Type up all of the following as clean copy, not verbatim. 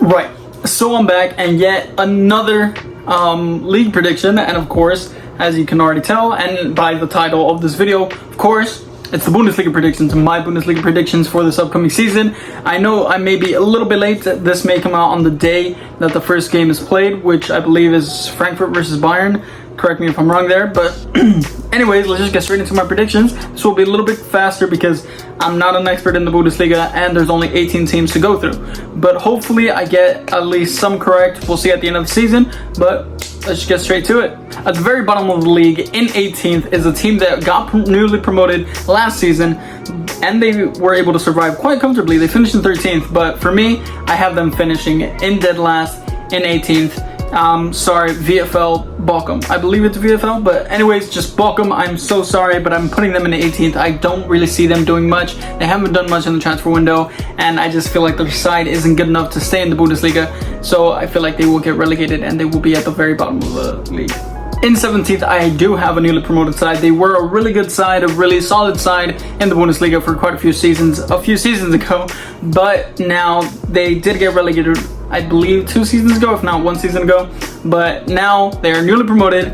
Right, so I'm back and yet another league prediction, and of course, as you can already tell and by the title of this video, of course, it's the Bundesliga predictions, my Bundesliga predictions for this upcoming season. I know I may be a little bit late. This may come out on the day that the first game is played, which I believe is Frankfurt versus Bayern. Correct me if I'm wrong there, but anyways, let's just get straight into my predictions. This will be a little bit faster because I'm not an expert in the Bundesliga and there's only 18 teams to go through. But hopefully I get at least some correct. We'll see at the end of the season, but let's just get straight to it. At the very bottom of the league, in 18th, is a team that got newly promoted last season, and they were able to survive quite comfortably. They finished in 13th, but for me, I have them finishing in dead last in 18th. Sorry, VfL Bochum. I believe it's VfL, but anyways, just Bochum. I'm so sorry, but I'm putting them in the 18th. I don't really see them doing much. They haven't done much in the transfer window, and I just feel like their side isn't good enough to stay in the Bundesliga, so I feel like they will get relegated and they will be at the very bottom of the league. In 17th, I do have a newly promoted side. They were a really good side, a really solid side in the Bundesliga for quite a few seasons ago, but now they did get relegated, I believe 2 seasons ago, if not 1 season ago, but now they are newly promoted,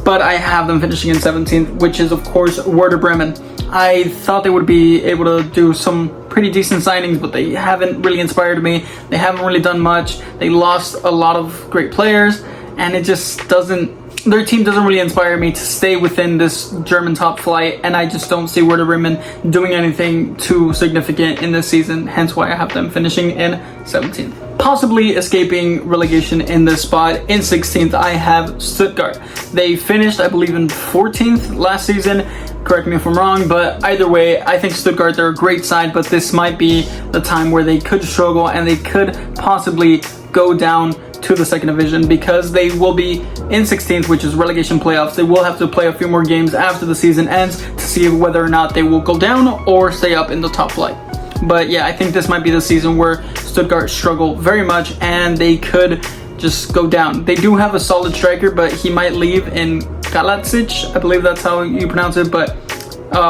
but I have them finishing in 17th, which is of course Werder Bremen. I thought they would be able to do some pretty decent signings, but they haven't really inspired me. They haven't really done much. They lost a lot of great players, and it just doesn't, their team doesn't really inspire me to stay within this German top flight, and I just don't see Werder Bremen doing anything too significant in this season, hence why I have them finishing in 17th. Possibly escaping relegation in this spot, in 16th, I have Stuttgart. They finished, I believe, in 14th last season. Correct me if I'm wrong, but either way, I think Stuttgart, they're a great side, but this might be the time where they could struggle and they could possibly go down to the second division, because they will be in 16th, which is relegation playoffs. They will have to play a few more games after the season ends to see whether or not they will go down or stay up in the top flight. But yeah, I think this might be the season where Stuttgart struggle very much and they could just go down. They do have a solid striker, but he might leave in Galacic, I believe that's how you pronounce it, but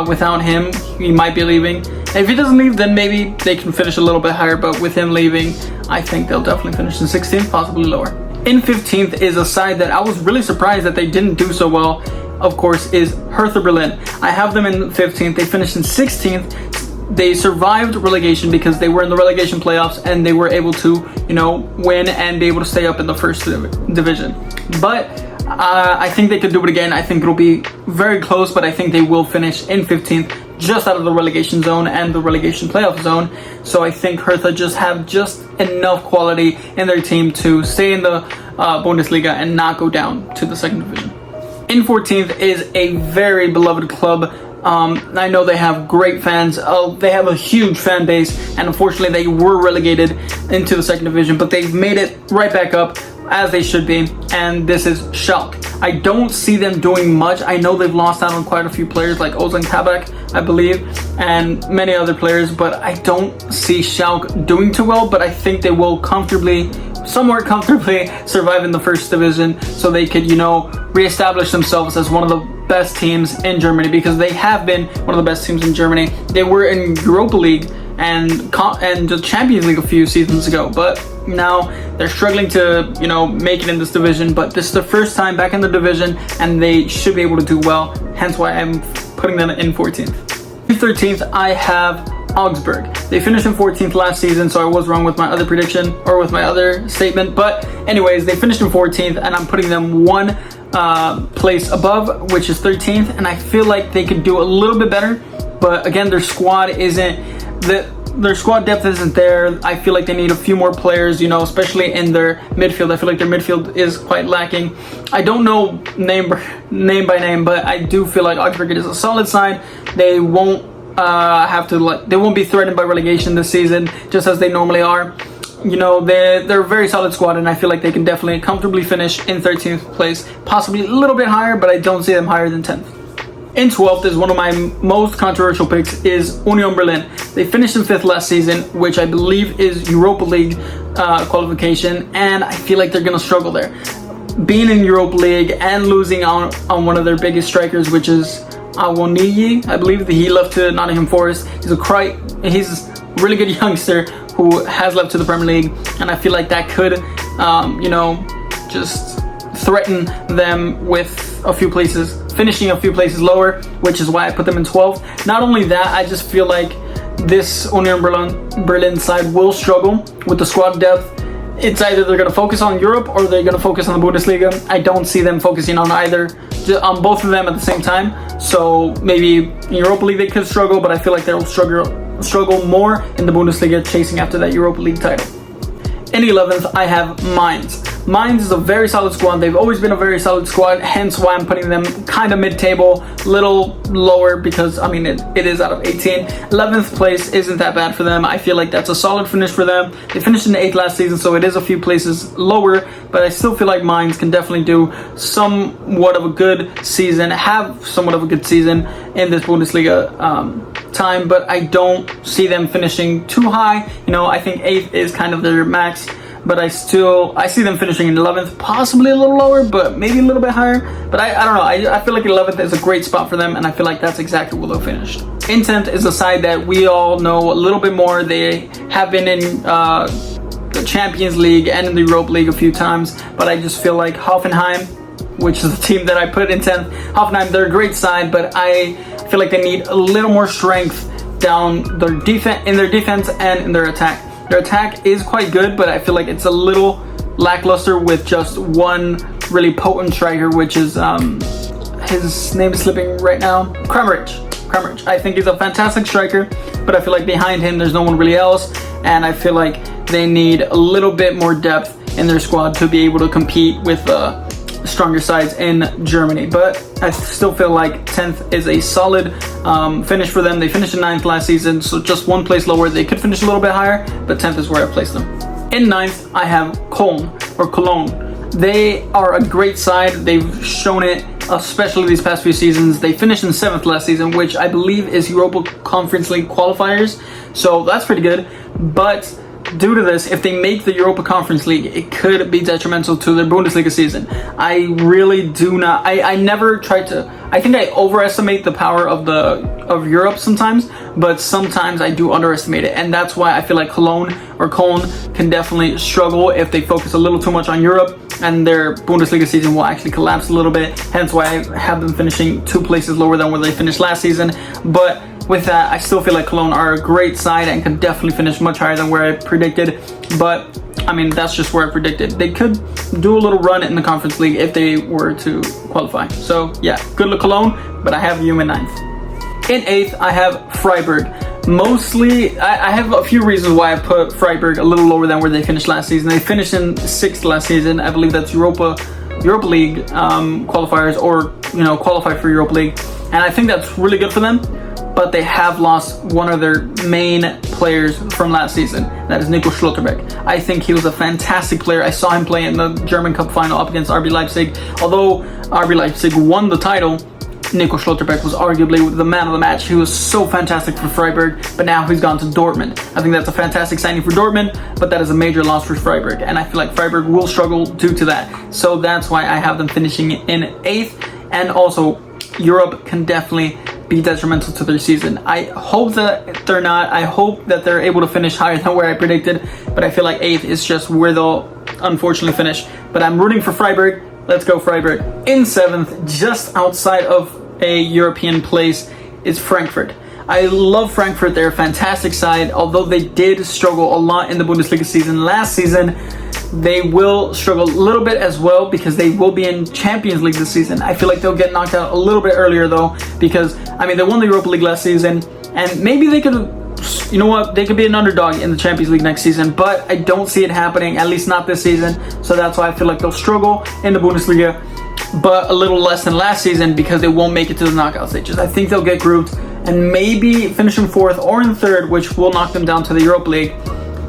without him, he might be leaving. And if he doesn't leave, then maybe they can finish a little bit higher, but with him leaving, I think they'll definitely finish in 16th, possibly lower. In 15th is a side that I was really surprised that they didn't do so well, of course, is Hertha Berlin. I have them in 15th, they finished in 16th. They survived relegation because they were in the relegation playoffs and they were able to, win and be able to stay up in the first division. But I think they could do it again. I think it'll be very close, but I think they will finish in 15th, just out of the relegation zone and the relegation playoff zone. So I think Hertha just have just enough quality in their team to stay in the Bundesliga and not go down to the second division. In 14th is a very beloved club. I know they have great fans. They have a huge fan base, and unfortunately they were relegated into the second division, but they've made it right back up as they should be, and this is Schalke. I don't see them doing much. I know they've lost out on quite a few players like Ozan Kabak, I believe, and many other players, but I don't see Schalke doing too well, but I think they will somewhere comfortably survive in the first division, so they could, reestablish themselves as one of the best teams in Germany, because they have been one of the best teams in Germany. They were in Europa League and the Champions League a few seasons ago, but now they're struggling to, make it in this division, but this is the first time back in the division and they should be able to do well, hence why I'm putting them in 14th. In 13th, I have Augsburg. They finished in 14th last season, so I was wrong with my other prediction, or with my other statement, but anyways, they finished in 14th and I'm putting them one place above, which is 13th, and I feel like they could do a little bit better, but again, their squad their squad depth isn't there. I feel like they need a few more players, especially in their midfield. I feel like their midfield is quite lacking. I don't know name by name, but I do feel like Augsburg is a solid side. They won't they won't be threatened by relegation this season, just as they normally are. They're a very solid squad, and I feel like they can definitely comfortably finish in 13th place, possibly a little bit higher, but I don't see them higher than 10th. In 12th is one of my most controversial picks, is Union Berlin. They finished in 5th last season, which I believe is Europa League qualification, and I feel like they're going to struggle there. Being in Europa League and losing on one of their biggest strikers, which is Awoniyi, I believe, he left to Nottingham Forest. He's a really good youngster who has left to the Premier League, and I feel like that could, just threaten them with a few places, finishing a few places lower, which is why I put them in 12th. Not only that, I just feel like this Union Berlin side will struggle with the squad depth. It's either they're going to focus on Europe or they're going to focus on the Bundesliga. I don't see them focusing on on both of them at the same time. So maybe in Europa League they could struggle, but I feel like they'll struggle more in the Bundesliga, chasing after that Europa League title. In 11th, I have Mainz. Mainz is a very solid squad. They've always been a very solid squad, hence why I'm putting them kind of mid-table, little lower because, I mean, it is out of 18. 11th place isn't that bad for them. I feel like that's a solid finish for them. They finished in the 8th last season, so it is a few places lower, but I still feel like Mainz can definitely do somewhat of a good season, have somewhat of a good season in this Bundesliga time, but I don't see them finishing too high. I think 8th is kind of their max. But I see them finishing in 11th, possibly a little lower, but maybe a little bit higher. But I don't know. I feel like 11th is a great spot for them, and I feel like that's exactly where they'll finish. In 10th is a side that we all know a little bit more. They have been in the Champions League and in the Europa League a few times, but I just feel like Hoffenheim, which is the team that I put in 10th, Hoffenheim, they're a great side, but I feel like they need a little more strength down their defense and in their attack. Their attack is quite good, but I feel like it's a little lackluster with just one really potent striker, which is his name is slipping right now. Kramaric. I think he's a fantastic striker, but I feel like behind him there's no one really else, and I feel like they need a little bit more depth in their squad to be able to compete with stronger sides in Germany. But I still feel like 10th is a solid finish for them. They finished in 9th last season, so just one place lower. They could finish a little bit higher, but 10th is where I placed them. In 9th, I have Cologne. They are a great side. They've shown it, especially these past few seasons. They finished in 7th last season, which I believe is Europa Conference League qualifiers, so that's pretty good. But due to this, if they make the Europa Conference League, it could be detrimental to their Bundesliga season. I really do not. I never try to. I think I overestimate the power of Europe sometimes, but sometimes I do underestimate it, and that's why I feel like Cologne can definitely struggle if they focus a little too much on Europe, and their Bundesliga season will actually collapse a little bit. Hence why I have them finishing 2 places lower than where they finished last season. But with that, I still feel like Cologne are a great side and could definitely finish much higher than where I predicted. But, I mean, that's just where I predicted. They could do a little run in the Conference League if they were to qualify. So, yeah, good luck Cologne, but I have you in 9th. In 8th, I have Freiburg. Mostly, I have a few reasons why I put Freiburg a little lower than where they finished last season. They finished in 6th last season. I believe that's Europa League qualifiers, or, qualify for Europa League. And I think that's really good for them. But they have lost one of their main players from last season. That is Nico Schlotterbeck. I think he was a fantastic player. I saw him play in the German Cup final up against RB Leipzig. Although RB Leipzig won the title, Nico Schlotterbeck was arguably the man of the match. He was so fantastic for Freiburg, but now he's gone to Dortmund. I think that's a fantastic signing for Dortmund, but that is a major loss for Freiburg, and I feel like Freiburg will struggle due to that. So that's why I have them finishing in 8th, and also Europe can definitely be detrimental to their season. I hope that they're not. I hope that they're able to finish higher than where I predicted, but I feel like 8th is just where they'll unfortunately finish. But I'm rooting for Freiburg. Let's go Freiburg. In 7th, just outside of a European place, is Frankfurt. I love Frankfurt. They're a fantastic side. Although they did struggle a lot in the Bundesliga season last season, they will struggle a little bit as well because they will be in Champions League this season. I feel like they'll get knocked out a little bit earlier though, because I mean they won the Europa League last season, and maybe they could, they could be an underdog in the Champions League next season, but I don't see it happening, at least not this season. So that's why I feel like they'll struggle in the Bundesliga, but a little less than last season because they won't make it to the knockout stages. I think they'll get grouped and maybe finish in 4th or in 3rd, which will knock them down to the Europa League.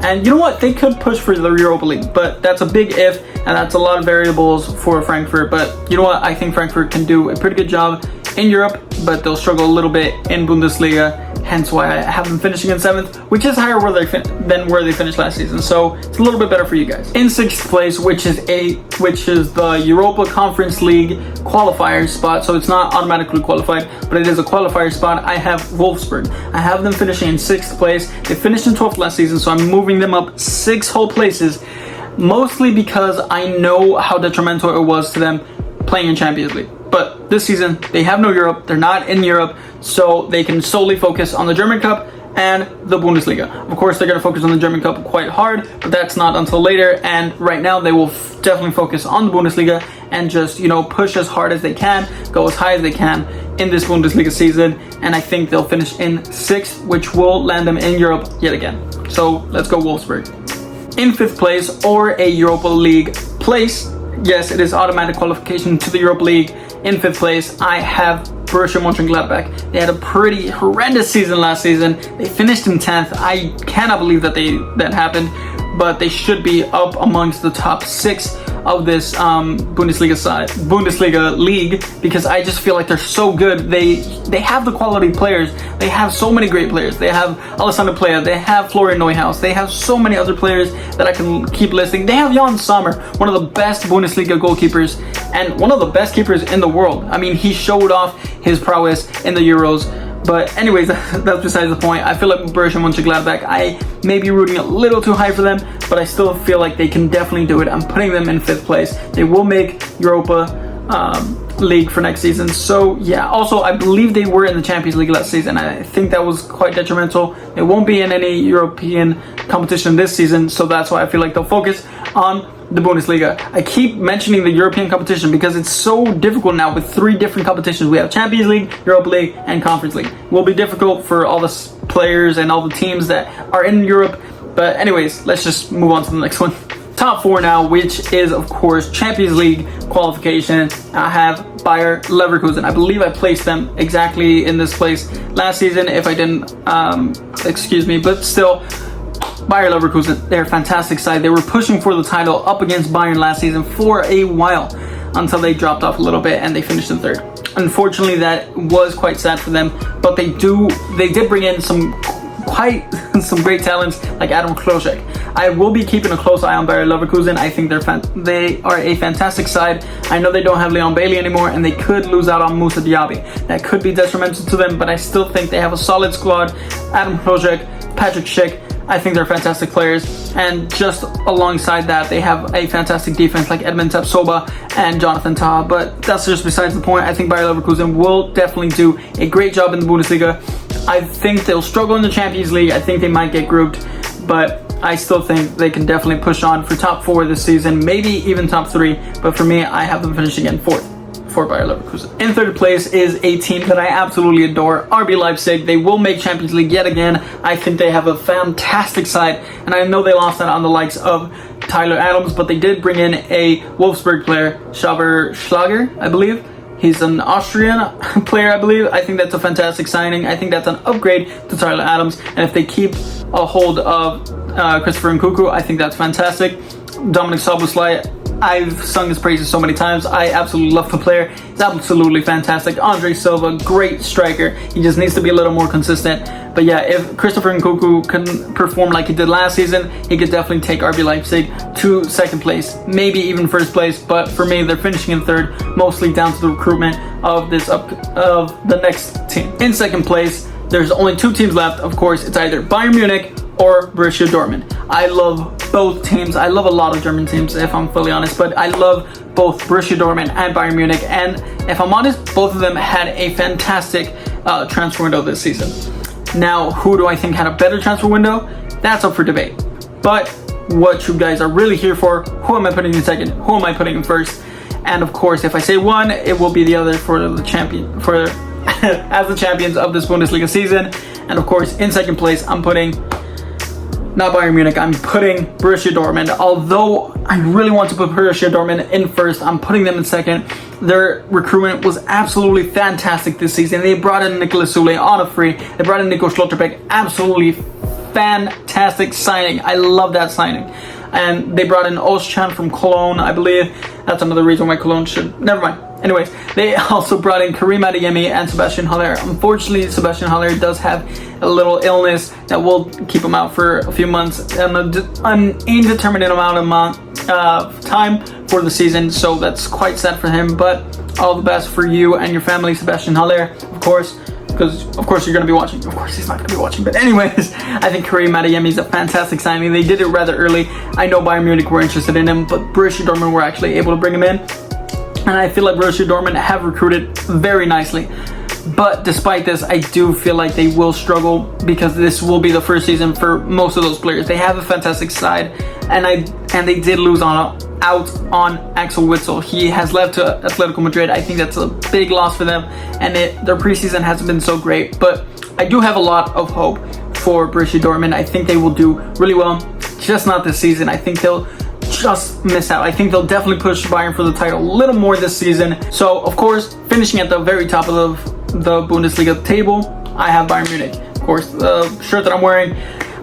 And you know what? They could push for the Europa League, but that's a big if, and that's a lot of variables for Frankfurt. But you know what? I think Frankfurt can do a pretty good job in Europe, but they'll struggle a little bit in Bundesliga. hence why I have them finishing in 7th, which is higher than where they finished last season. So it's a little bit better for you guys. In 6th place, which is the Europa Conference League qualifier spot, so it's not automatically qualified, but it is a qualifier spot, I have Wolfsburg. I have them finishing in 6th place. They finished in 12th last season, so I'm moving them up 6 whole places, mostly because I know how detrimental it was to them playing in Champions League. But this season, they have no Europe, they're not in Europe, so they can solely focus on the German Cup and the Bundesliga. Of course, they're going to focus on the German Cup quite hard, but that's not until later, and right now they will definitely focus on the Bundesliga and just, push as hard as they can, go as high as they can in this Bundesliga season, and I think they'll finish in 6th, which will land them in Europe yet again. So let's go Wolfsburg. In 5th place, or a Europa League place, yes, it is automatic qualification to the Europa League. In 5th place, I have Borussia Mönchengladbach. They had a pretty horrendous season last season. They finished in 10th. I cannot believe that happened, but they should be up amongst the top 6 of this Bundesliga league, because I just feel like they're so good. They have the quality players. They have so many great players. They have Alessandro Plea. They have Florian Neuhaus. They have so many other players that I can keep listing. They have Jan Sommer, one of the best Bundesliga goalkeepers and one of the best keepers in the world. I mean, he showed off his prowess in the Euros. But anyways, that's besides the point. I feel like Borussia Mönchengladbach, I may be rooting a little too high for them, but I still feel like they can definitely do it. I'm putting them in 5th place. They will make Europa League for next season. So yeah, also I believe they were in the Champions League last season. I think that was quite detrimental. They won't be in any European competition this season, so that's why I feel like they'll focus on the Bundesliga. I keep mentioning the European competition because it's so difficult now with 3 different competitions. We have Champions League, Europa League, and Conference League. It will be difficult for all the players and all the teams that are in Europe. But anyways, let's just move on to the next one. Top 4 now, which is of course Champions League qualification. I have Bayer Leverkusen. I believe I placed them exactly in this place last season. If I didn't, excuse me, but still, Bayer Leverkusen, they're a fantastic side. They were pushing for the title up against Bayern last season for a while until they dropped off a little bit and they finished in 3rd. Unfortunately, that was quite sad for them, but they did bring in some great talents like Adam Klosek. I will be keeping a close eye on Bayer Leverkusen. I think they are a fantastic side. I know they don't have Leon Bailey anymore, and they could lose out on Moussa Diaby. That could be detrimental to them, but I still think they have a solid squad. Adam Klosek, Patrick Schick, I think they're fantastic players, and just alongside that, they have a fantastic defense like Edmund Tapsoba and Jonathan Tah, but that's just besides the point. I think Bayer Leverkusen will definitely do a great job in the Bundesliga. I think they'll struggle in the Champions League. I think they might get grouped, but I still think they can definitely push on for top 4 this season, maybe even top 3, but for me, I have them finishing in 4th. For Bayer Leverkusen. In 3rd place is a team that I absolutely adore, RB Leipzig. They will make Champions League yet again. I think they have a fantastic side, and I know they lost out on the likes of Tyler Adams, but they did bring in a Wolfsburg player, Xaver Schlager, I believe. He's an Austrian player, I believe. I think that's a fantastic signing. I think that's an upgrade to Tyler Adams, and if they keep a hold of Christopher Nkunku, I think that's fantastic. Dominic Szoboszlai, I've sung his praises so many times. I absolutely love the player. He's absolutely fantastic. Andre Silva, great striker. He just needs to be a little more consistent. But yeah, if Christopher Nkunku can perform like he did last season, he could definitely take RB Leipzig to 2nd place, maybe even 1st place. But for me, they're finishing in 3rd, mostly down to the recruitment of the next team. In 2nd place, there's only 2 teams left. Of course, it's either Bayern Munich or Borussia Dortmund. I love both teams. I love a lot of German teams, if I'm fully honest, but I love both Borussia Dortmund and Bayern Munich, and if I'm honest, both of them had a fantastic transfer window this season. Now, who do I think had a better transfer window? That's up for debate. But what you guys are really here for, who am I putting in 2nd? Who am I putting in 1st? And of course, if I say one, it will be the other for the champion, as the champions of this Bundesliga season. And of course, in 2nd place, I'm putting not Bayern Munich, I'm putting Borussia Dortmund. Although I really want to put Borussia Dortmund in 1st, I'm putting them in 2nd. Their recruitment was absolutely fantastic this season. They brought in Nicolas Soule on a free. They brought in Nico Schlotterbeck. Absolutely fantastic signing. I love that signing. And they brought in Özcan from Cologne, I believe. That's another reason why Cologne should... Never mind. Anyways, they also brought in Karim Adeyemi and Sebastian Haller. Unfortunately, Sebastian Haller does have a little illness that will keep him out for a few months, an indeterminate amount of time for the season, so that's quite sad for him. But all the best for you and your family, Sebastian Haller, of course, because of course you're going to be watching. Of course he's not going to be watching, but anyways, I think Karim Adeyemi is a fantastic signing. They did it rather early. I know Bayern Munich were interested in him, but Borussia Dortmund were actually able to bring him in. And I feel like Borussia Dortmund have recruited very nicely. But despite this, I do feel like they will struggle because this will be the first season for most of those players. They have a fantastic side, and they did lose out on Axel Witsel. He has left to Atletico Madrid. I think that's a big loss for them, and their preseason hasn't been so great. But I do have a lot of hope for Borussia Dortmund. I think they will do really well, just not this season. I think they'll just miss out. I think they'll definitely push Bayern for the title a little more this season. So, of course, finishing at the very top of the Bundesliga table, I have Bayern Munich. Of course, the shirt that I'm wearing,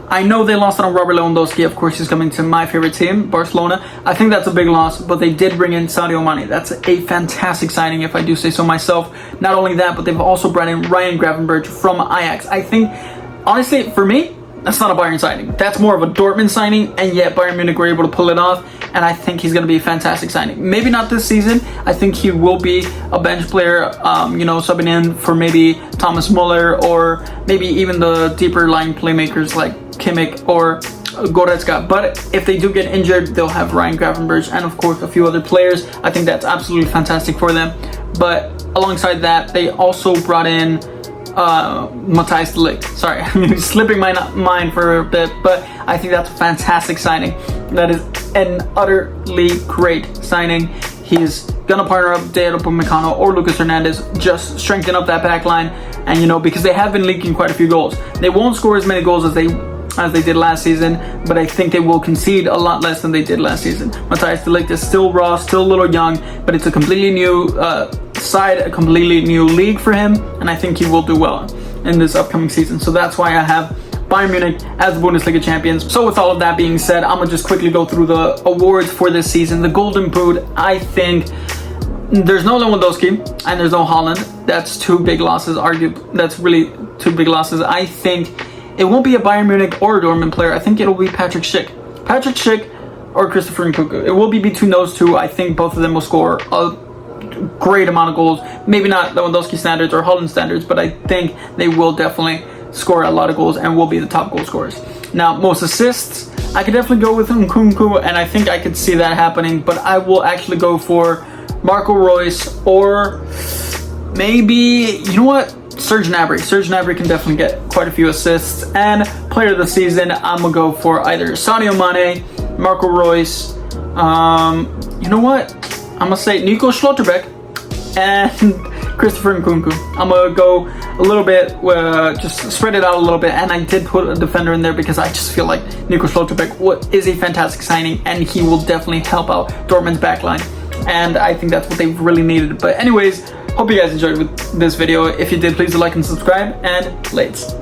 I know they lost on Robert Lewandowski. Of course, he's coming to my favorite team, Barcelona. I think that's a big loss, but they did bring in Sadio Mane. That's a fantastic signing, if I do say so myself. Not only that, but they've also brought in Ryan Gravenberch from Ajax. I think, honestly, for me, that's not a Bayern signing. That's more of a Dortmund signing, and yet Bayern Munich were able to pull it off, and I think he's going to be a fantastic signing. Maybe not this season. I think he will be a bench player, subbing in for maybe Thomas Muller, or maybe even the deeper line playmakers like Kimmich or Goretzka. But if they do get injured, they'll have Ryan Gravenberch and, of course, a few other players. I think that's absolutely fantastic for them. But alongside that, they also brought in Matthijs de Ligt. Sorry, I'm slipping my mind for a bit, but I think that's a fantastic signing. That is an utterly great signing. He's gonna partner up Dayot Upamecano or Lucas Hernandez, just strengthen up that back line, and because they have been leaking quite a few goals. They won't score as many goals as they did last season, but I think they will concede a lot less than they did last season. Matthijs de Ligt is still raw, still a little young, but it's a completely new side, a completely new league for him, and I think he will do well in this upcoming season. So that's why I have Bayern Munich as the Bundesliga champions. So with all of that being said, I'm gonna just quickly go through the awards for this season. The Golden Boot, I think there's no Lewandowski and there's no Haaland. That's two big losses. That's really two big losses. I think it won't be a Bayern Munich or a Dortmund player. I think it'll be Patrick Schick or Christopher Nkunku. It will be between those two. I think both of them will score a great amount of goals. Maybe not Lewandowski standards or Haaland standards, but I think they will definitely score a lot of goals and will be the top goal scorers. Now, most assists, I could definitely go with Nkunku, and I think I could see that happening, but I will actually go for Marco Reus, or maybe, Serge Gnabry. Serge Gnabry can definitely get quite a few assists. And player of the season, I'm going to go for either Sadio Mane, Marco Reus, I'm going to say Nico Schlotterbeck and Christopher Nkunku. I'm going to go a little bit, just spread it out a little bit, and I did put a defender in there because I just feel like Nico Schlotterbeck is a fantastic signing, and he will definitely help out Dortmund's backline, and I think that's what they really needed. But anyways, hope you guys enjoyed this video. If you did, please like and subscribe, and let's